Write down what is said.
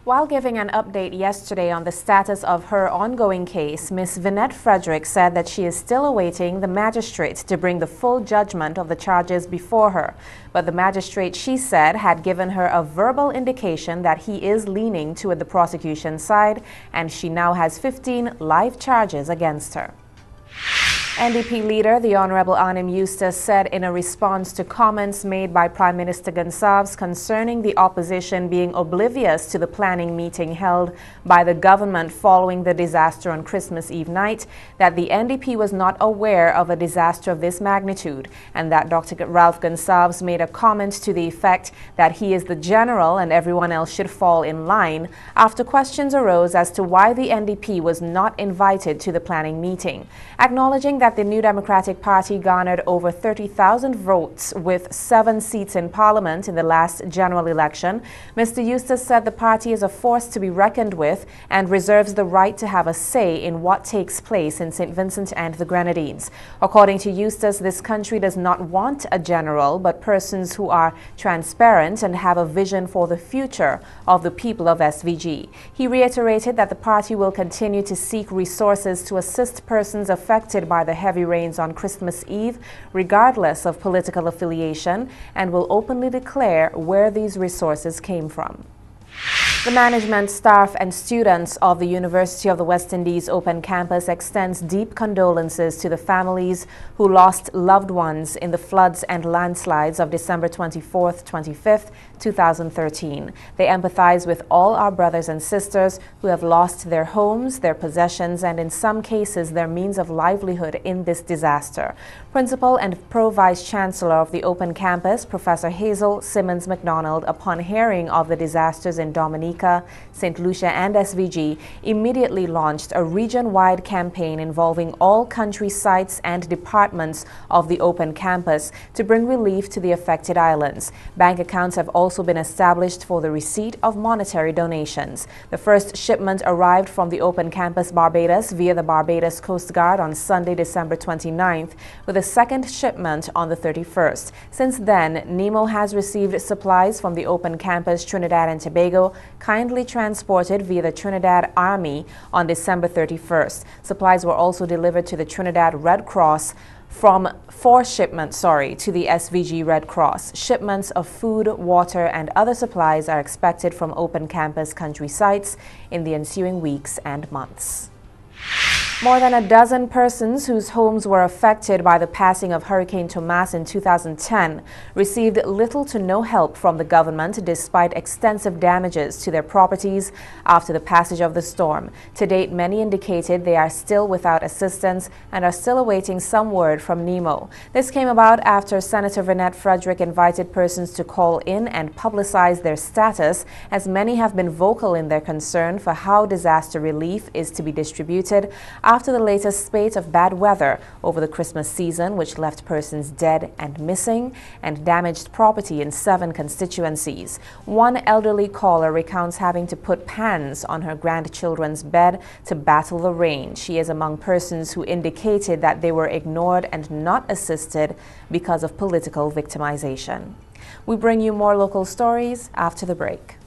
While giving an update yesterday on the status of her ongoing case, Ms. Vinette Frederick said that she is still awaiting the magistrate to bring the full judgment of the charges before her. But the magistrate, she said, had given her a verbal indication that he is leaning toward the prosecution's side, and she now has 15 live charges against her. NDP leader, the Honorable Anim Eustace, said in a response to comments made by Prime Minister Gonsalves concerning the opposition being oblivious to the planning meeting held by the government following the disaster on Christmas Eve night, that the NDP was not aware of a disaster of this magnitude, and that Dr. Ralph Gonsalves made a comment to the effect that he is the general and everyone else should fall in line, after questions arose as to why the NDP was not invited to the planning meeting. Acknowledging that the New Democratic Party garnered over 30,000 votes with 7 seats in Parliament in the last general election, Mr. Eustace said the party is a force to be reckoned with and reserves the right to have a say in what takes place in St. Vincent and the Grenadines. According to Eustace, this country does not want a general, but persons who are transparent and have a vision for the future of the people of SVG. He reiterated that the party will continue to seek resources to assist persons affected by the heavy rains on Christmas Eve, regardless of political affiliation, and will openly declare where these resources came from. The management, staff and students of the University of the West Indies Open Campus extends deep condolences to the families who lost loved ones in the floods and landslides of December 24th, 25th, 2013. They empathize with all our brothers and sisters who have lost their homes, their possessions, and in some cases their means of livelihood in this disaster. Principal and Pro-Vice Chancellor of the Open Campus, Professor Hazel Simmons MacDonald, upon hearing of the disasters in Dominica, St. Lucia and SVG, immediately launched a region-wide campaign involving all country sites and departments of the Open Campus to bring relief to the affected islands. Bank accounts have also been established for the receipt of monetary donations. The first shipment arrived from the Open Campus Barbados via the Barbados Coast Guard on Sunday, December 29th, with a second shipment on the 31st. Since then, NEMO has received supplies from the Open Campus Trinidad and Tobago, kindly transported via the Trinidad Army on December 31st. Supplies were also delivered to the Trinidad Red Cross from 4 shipments to the SVG Red Cross. Shipments of food, water and other supplies are expected from Open Campus country sites in the ensuing weeks and months. More than a dozen persons whose homes were affected by the passing of Hurricane Tomas in 2010 received little to no help from the government despite extensive damages to their properties after the passage of the storm. To date, many indicated they are still without assistance and are still awaiting some word from NEMO. This came about after Senator Vinette Frederick invited persons to call in and publicize their status, as many have been vocal in their concern for how disaster relief is to be distributed after the latest spate of bad weather over the Christmas season, which left persons dead and missing and damaged property in 7 constituencies. One elderly caller recounts having to put pans on her grandchildren's bed to battle the rain. She is among persons who indicated that they were ignored and not assisted because of political victimization. We bring you more local stories after the break.